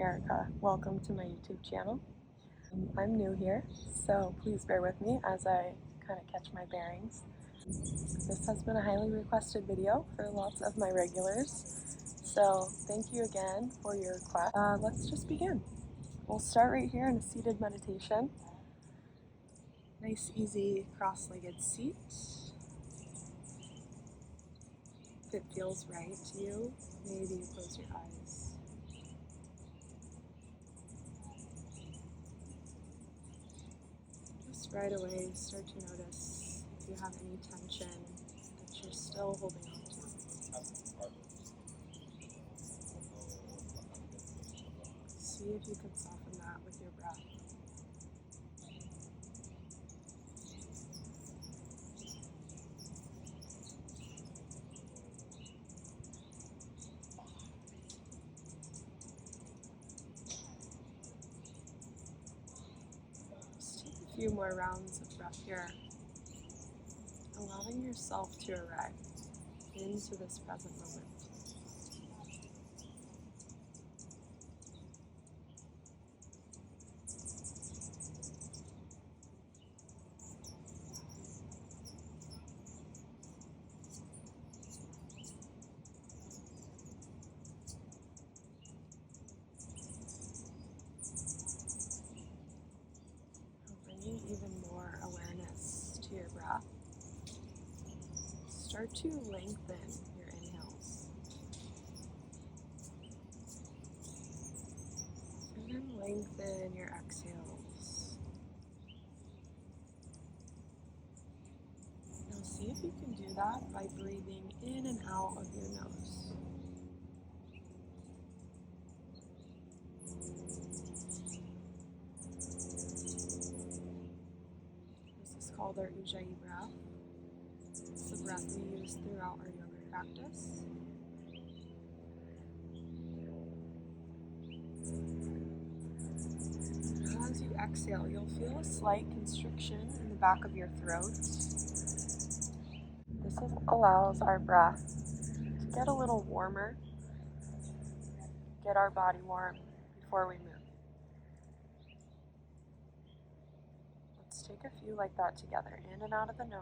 Erika. Welcome to my YouTube channel. I'm new here, so please bear with me as I kind of catch my bearings. This has been a highly requested video for lots of my regulars, so thank you again for your request. Let's just begin. We'll start right here in a seated meditation. Nice, easy, cross-legged seat. If it feels right to you, maybe you close your eyes. Just right away, start to notice if you have any tension that you're still holding on to. See if you can soften that with your breath. Just take a few more rounds of breath here, allowing yourself to arrive into this present moment. Bringing even more awareness to your breath. Start to lengthen your inhales. And then lengthen your exhales. Now see if you can do that by breathing in and out of your nose. This is called our Ujjayi breath. It's the breath we use throughout our yoga practice. Now as you exhale, you'll feel a slight constriction in the back of your throat. This allows our breath to get a little warmer, get our body warm before we move. Let's take a few like that together, in and out of the nose.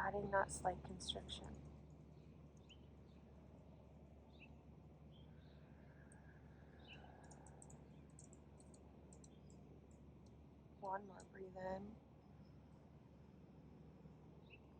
Adding that slight constriction. One more, breathe in,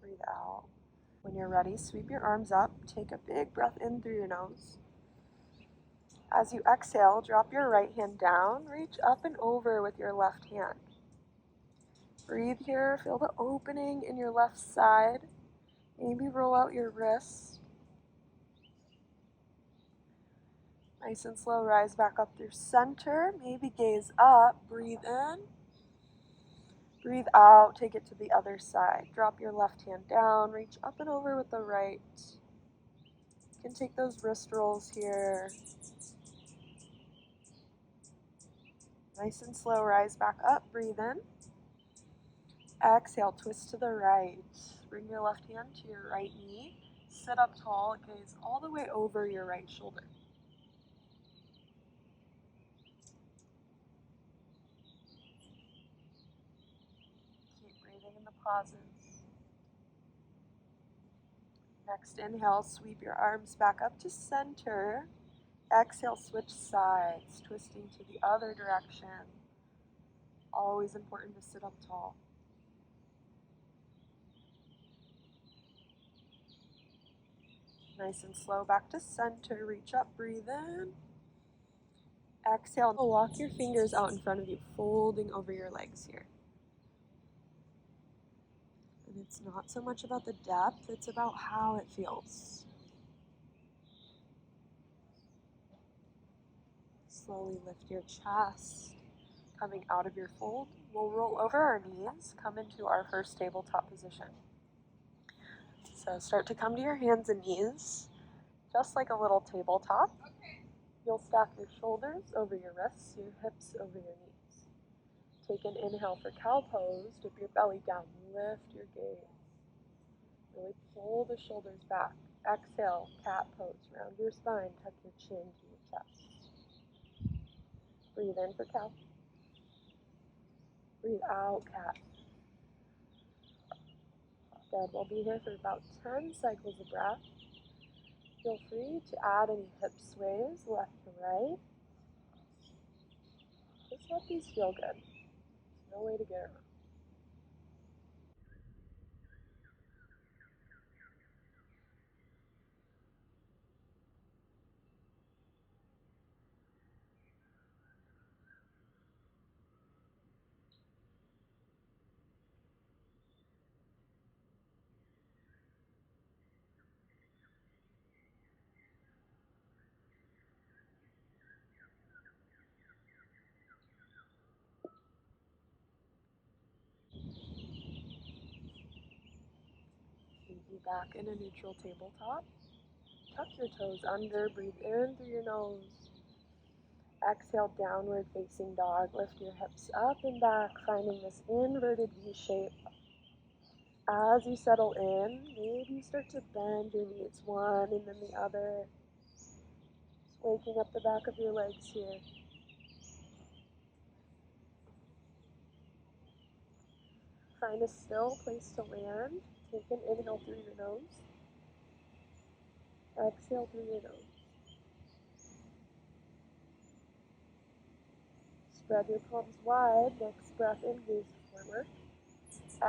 breathe out. When you're ready, sweep your arms up, take a big breath in through your nose. As you exhale, drop your right hand down, reach up and over with your left hand. Breathe here, feel the opening in your left side. Maybe roll out your wrists. Nice and slow, rise back up through center. Maybe gaze up, breathe in. Breathe out, take it to the other side. Drop your left hand down, reach up and over with the right. You can take those wrist rolls here. Nice and slow, rise back up, breathe in. Exhale, twist to the right. Bring your left hand to your right knee. Sit up tall, gaze all the way over your right shoulder. Keep breathing in the pauses. Next inhale, sweep your arms back up to center. Exhale, switch sides, twisting to the other direction. Always important to sit up tall. Nice and slow, back to center. Reach up, breathe in. Exhale, walk your fingers out in front of you, folding over your legs here. And it's not so much about the depth, it's about how it feels. Slowly lift your chest, coming out of your fold. We'll roll over our knees, come into our first tabletop position. So start to come to your hands and knees, just like a little tabletop. You'll stack your shoulders over your wrists, your hips over your knees. Take an inhale for cow pose, dip your belly down, lift your gaze. Really pull the shoulders back. Exhale, cat pose. Round your spine, tuck your chin to your chest. Breathe in for cow. Breathe out, cat. Good. We'll be here for about 10 cycles of breath. Feel free to add any hip sways, left to right. Just let these feel good. There's no way to get around. Easy back in a neutral tabletop. Tuck your toes under, breathe in through your nose. Exhale, downward facing dog. Lift your hips up and back, finding this inverted V shape. As you settle in, maybe you start to bend your knees one and then the other. Just waking up the back of your legs here. Find a still place to land. Take an inhale through your nose. Exhale through your nose. Spread your palms wide. Next breath in, gaze forward.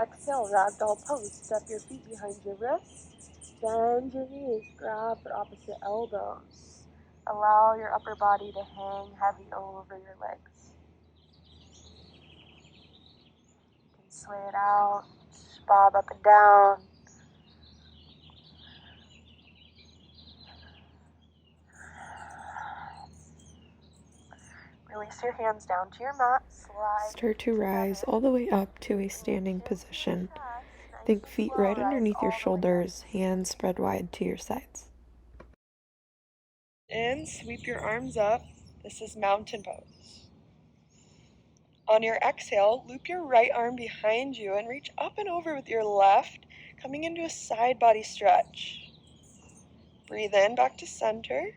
Exhale, ragdoll pose. Step your feet behind your wrists. Bend your knees. Grab for opposite elbows. Allow your upper body to hang heavy over your legs. You can sway it out, bob up and down. Release your hands down to your mat. Slide. Start to rise all the way up to a standing position. Think feet right underneath your shoulders, hands spread wide to your sides. In, sweep your arms up. This is mountain pose. On your exhale, loop your right arm behind you and reach up and over with your left, coming into a side body stretch. Breathe in, back to center.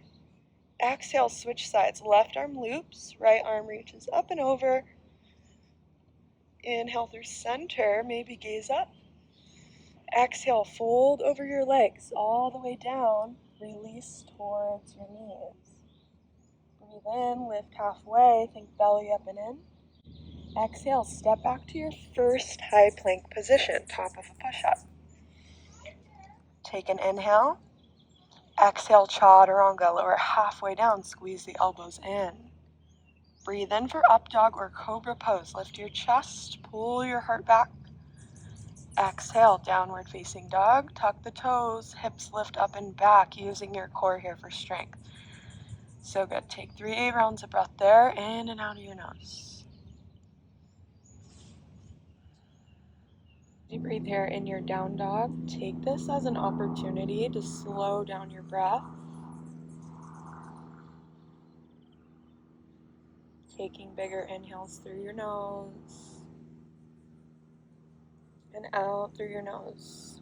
Exhale, switch sides. Left arm loops, right arm reaches up and over. Inhale through center, maybe gaze up. Exhale, fold over your legs all the way down. Release towards your knees. Breathe in, lift halfway, think belly up and in. Exhale, step back to your first high plank position, top of a push-up. Take an inhale. Exhale, chaturanga, lower halfway down, squeeze the elbows in. Breathe in for up dog or cobra pose. Lift your chest, pull your heart back. Exhale, downward facing dog. Tuck the toes, hips lift up and back, using your core here for strength. So good. Take 3 rounds of breath there, in and out of your nose. You breathe here in your down dog. Take this as an opportunity to slow down your breath. Taking bigger inhales through your nose and out through your nose.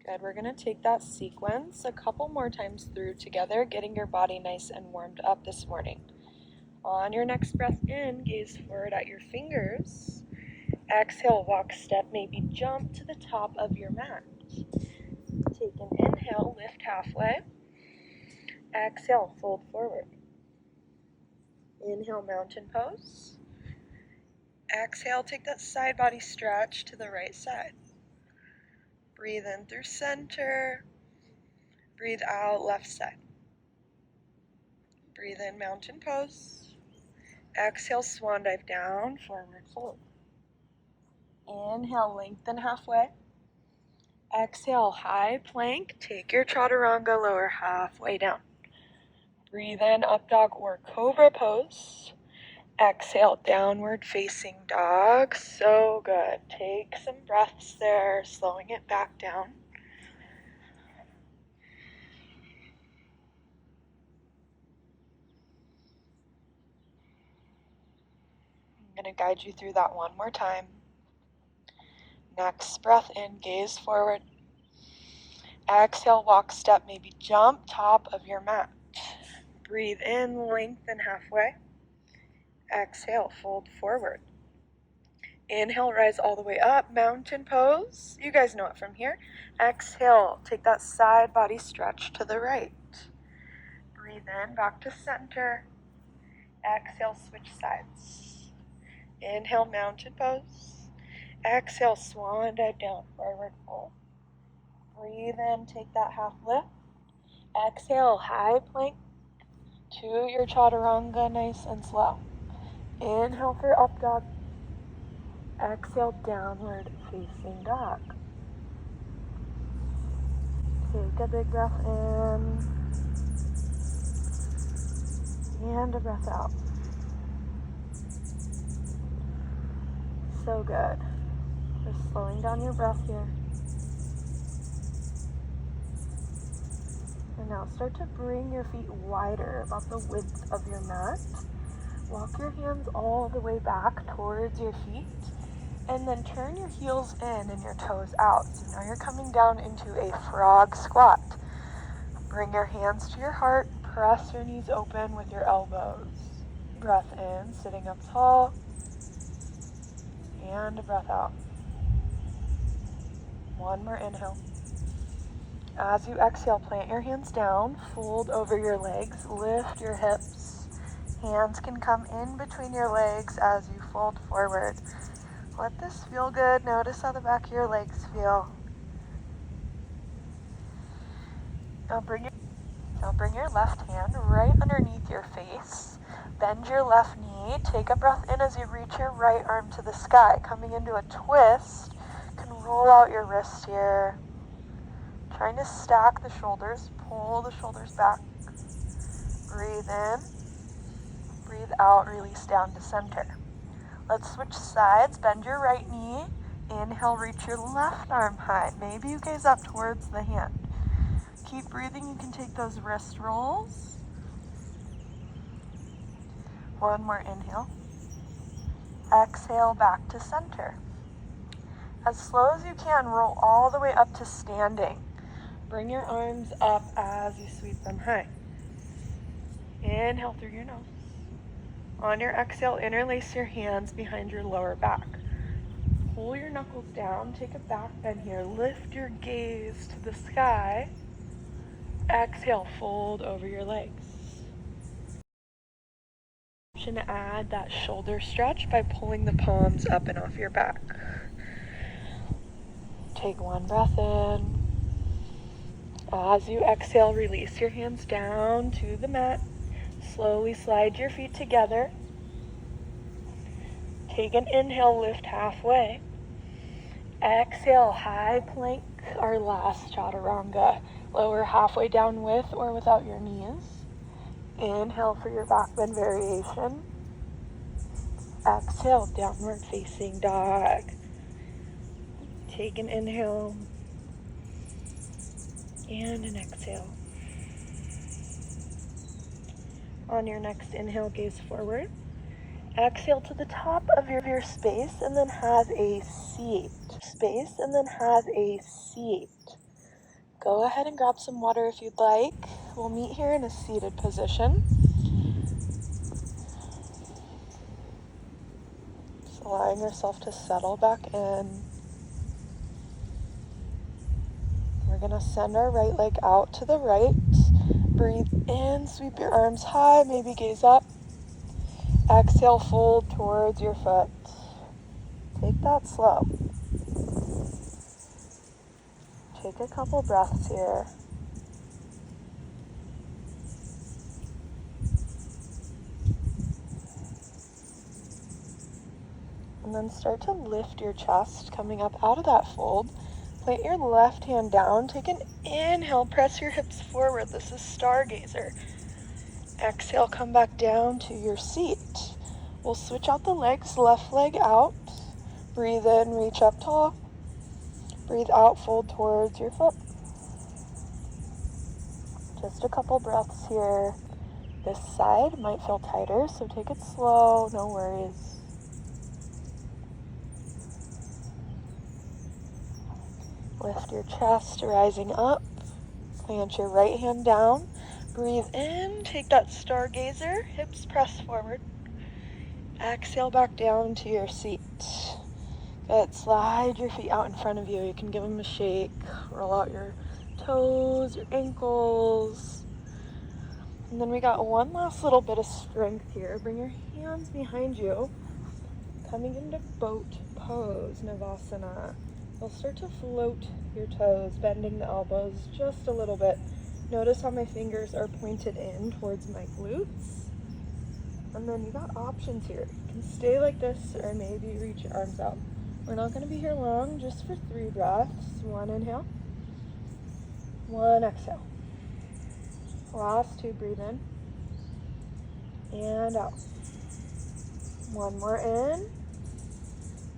Good. We're going to take that sequence a couple more times through together, getting your body nice and warmed up this morning. On your next breath in, gaze forward at your fingers. Exhale, walk, step, maybe jump to the top of your mat. Take an inhale, lift halfway. Exhale, fold forward. Inhale, mountain pose. Exhale, take that side body stretch to the right side. Breathe in through center. Breathe out, left side. Breathe in, mountain pose. Exhale, swan dive down, forward fold. Inhale, lengthen halfway. Exhale, high plank. Take your chaturanga, lower halfway down. Breathe in, up dog or cobra pose. Exhale, downward facing dog. So good. Take some breaths there, slowing it back down. I'm going to guide you through that one more time. Next breath in, gaze forward. Exhale, walk, step, maybe jump top of your mat. Breathe in, lengthen halfway. Exhale, fold forward. Inhale, rise all the way up, mountain pose. You guys know it from here. Exhale, take that side body stretch to the right. Breathe in, back to center. Exhale, switch sides. Inhale, mountain pose. Exhale, swan dive down, forward fold. Breathe in, take that half lift. Exhale, high plank to your chaturanga, nice and slow. Inhale for up dog. Exhale, downward facing dog. Take a big breath in and a breath out. So good. Just slowing down your breath here. And now start to bring your feet wider, about the width of your mat. Walk your hands all the way back towards your feet. And then turn your heels in and your toes out. So now you're coming down into a frog squat. Bring your hands to your heart. Press your knees open with your elbows. Breath in, sitting up tall. And a breath out. One more inhale. As you exhale, plant your hands down, fold over your legs, lift your hips. Hands can come in between your legs as you fold forward. Let this feel good. Notice how the back of your legs feel. Now bring your left hand right underneath your face. Bend your left knee. Take a breath in as you reach your right arm to the sky. Coming into a twist. You can roll out your wrist here. Trying to stack the shoulders. Pull the shoulders back. Breathe in. Breathe out. Release down to center. Let's switch sides. Bend your right knee. Inhale, reach your left arm high. Maybe you gaze up towards the hand. Keep breathing. You can take those wrist rolls. One more inhale. Exhale, back to center. As slow as you can, roll all the way up to standing. Bring your arms up as you sweep them high. Inhale through your nose. On your exhale, interlace your hands behind your lower back. Pull your knuckles down, take a back bend here. Lift your gaze to the sky. Exhale, fold over your legs. Option to add that shoulder stretch by pulling the palms up and off your back. Take one breath in. As you exhale, release your hands down to the mat. Slowly slide your feet together. Take an inhale, lift halfway. Exhale, high plank, our last chaturanga. Lower halfway down with or without your knees. Inhale for your back bend variation. Exhale, downward facing dog. Take an inhale and an exhale. On your next inhale, gaze forward. Exhale to the top of your space and then have a seat. Go ahead and grab some water if you'd like. We'll meet here in a seated position. Just allowing yourself to settle back in. We're going to send our right leg out to the right. Breathe in, sweep your arms high, maybe gaze up. Exhale, fold towards your foot. Take that slow. Take a couple breaths here. And then start to lift your chest, coming up out of that fold. Plant your left hand down. Take an inhale, press your hips forward. This is stargazer. Exhale, come back down to your seat. We'll switch out the legs, left leg out. Breathe in, reach up tall. Breathe out, fold towards your foot. Just a couple breaths here. This side might feel tighter, so take it slow, no worries. Lift your chest, rising up. Plant your right hand down. Breathe in, take that stargazer, hips press forward. Exhale back down to your seat. Good, slide your feet out in front of you. You can give them a shake. Roll out your toes, your ankles. And then we got one last little bit of strength here. Bring your hands behind you. Coming into boat pose, Navasana. You'll start to float your toes, bending the elbows just a little bit. Notice how my fingers are pointed in towards my glutes. And then you got options here. You can stay like this or maybe reach your arms out. We're not going to be here long, just for 3 breaths. 1 inhale, 1 exhale. Last 2, breathe in and out. 1 more in.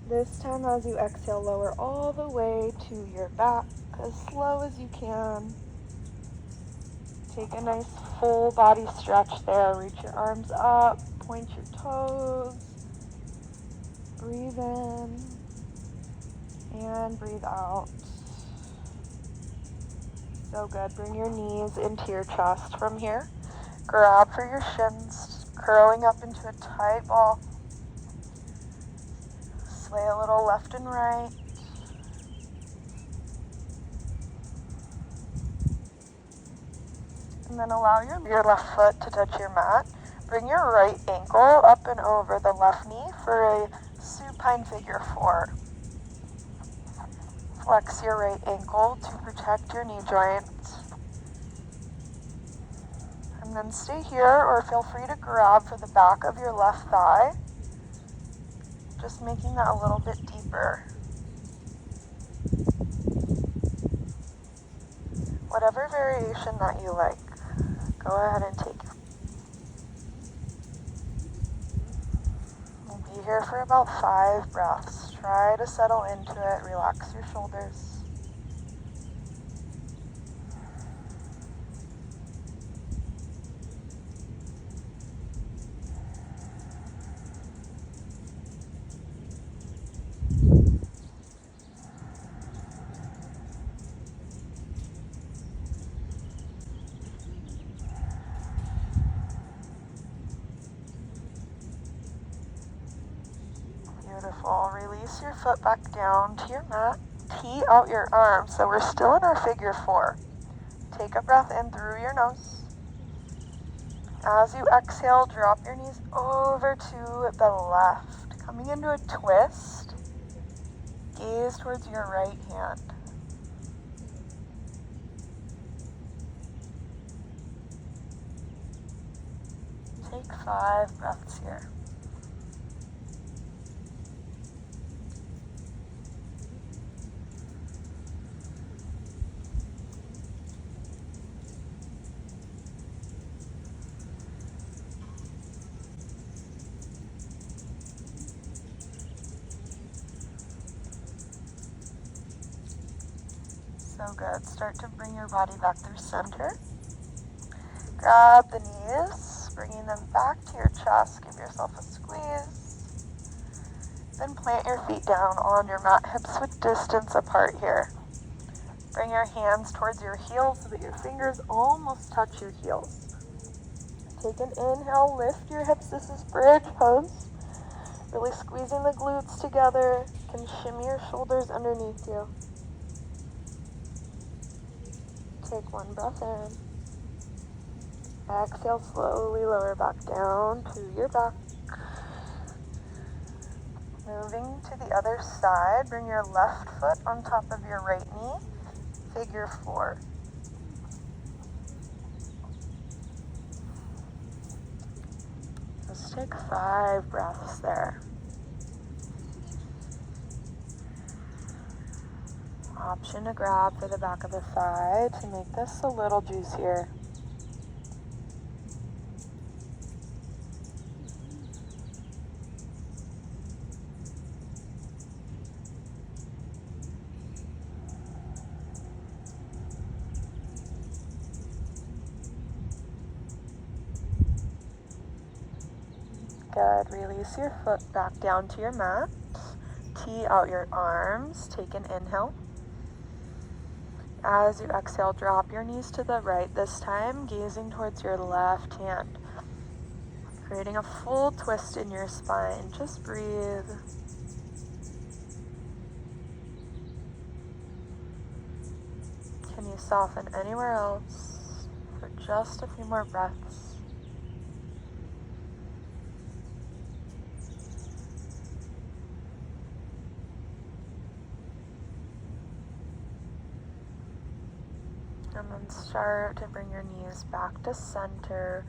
This time as you exhale, lower all the way to your back as slow as you can. Take a nice full body stretch there. Reach your arms up, point your toes. Breathe in and breathe out. So good. Bring your knees into your chest from here. Grab for your shins, curling up into a tight ball. Sway a little left and right. And then allow your left foot to touch your mat. Bring your right ankle up and over the left knee for a supine figure 4. Flex your right ankle to protect your knee joint. And then stay here or feel free to grab for the back of your left thigh. Just making that a little bit deeper. Whatever variation that you like, go ahead and take it. We'll be here for about 5 breaths. Try to settle into it, relax your shoulders. Beautiful. Release your foot back down to your mat. Tee out your arms. So we're still in our figure 4. Take a breath in through your nose. As you exhale, drop your knees over to the left. Coming into a twist. Gaze towards your right hand. Take 5 breaths here. So good. Start to bring your body back through center. Grab the knees, bringing them back to your chest. Give yourself a squeeze. Then plant your feet down on your mat, hips width distance apart here. Bring your hands towards your heels so that your fingers almost touch your heels. Take an inhale, lift your hips. This is bridge pose. Really squeezing the glutes together. You can shimmy your shoulders underneath you. Take 1 breath in. Exhale, slowly lower back down to your back. Moving to the other side, bring your left foot on top of your right knee. Figure 4. Let's take 5 breaths there. Option to grab for the back of the thigh to make this a little juicier. Good. Release your foot back down to your mat. Tee out your arms. Take an inhale. As you exhale, drop your knees to the right, this time gazing towards your left hand, creating a full twist in your spine. Just breathe. Can you soften anywhere else for just a few more breaths? And then start to bring your knees back to center.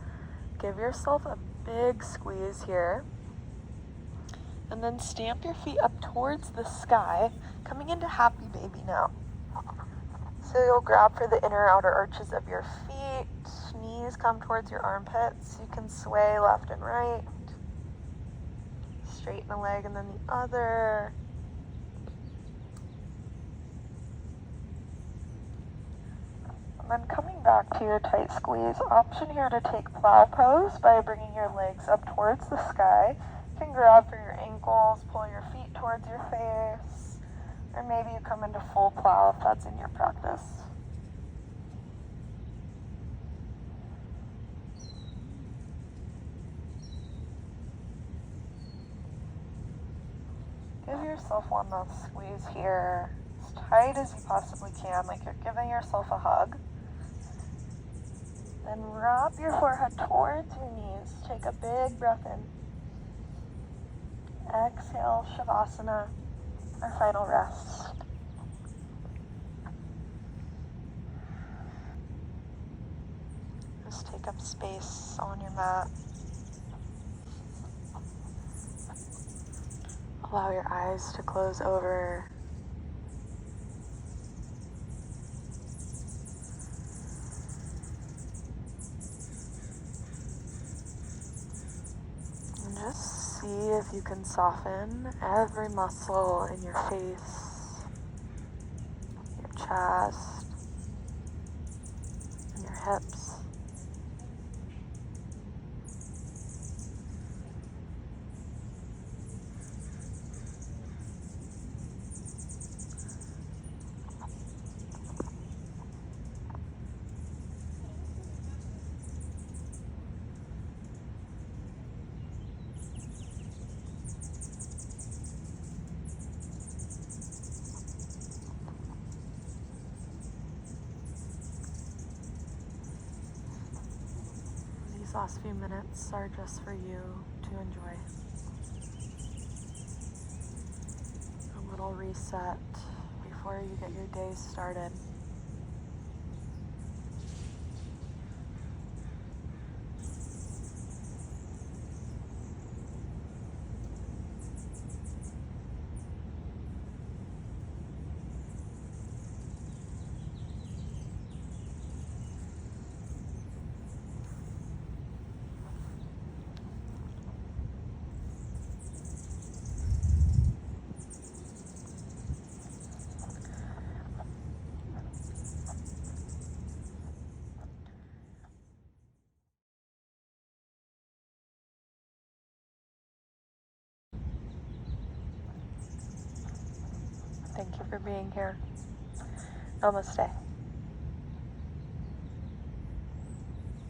Give yourself a big squeeze here. And then stamp your feet up towards the sky, coming into happy baby now. So you'll grab for the inner outer arches of your feet. Knees come towards your armpits. You can sway left and right. Straighten a leg and then the other. And then coming back to your tight squeeze, option here to take plow pose by bringing your legs up towards the sky. You can grab for your ankles, pull your feet towards your face, or maybe you come into full plow if that's in your practice. Give yourself one last squeeze here, as tight as you possibly can, like you're giving yourself a hug. Then wrap your forehead towards your knees. Take a big breath in. Exhale, Shavasana, our final rest. Just take up space on your mat. Allow your eyes to close over. And just see if you can soften every muscle in your face, your chest, and your hips. Last few minutes are just for you to enjoy. A little reset before you get your day started. Thank you for being here. Namaste.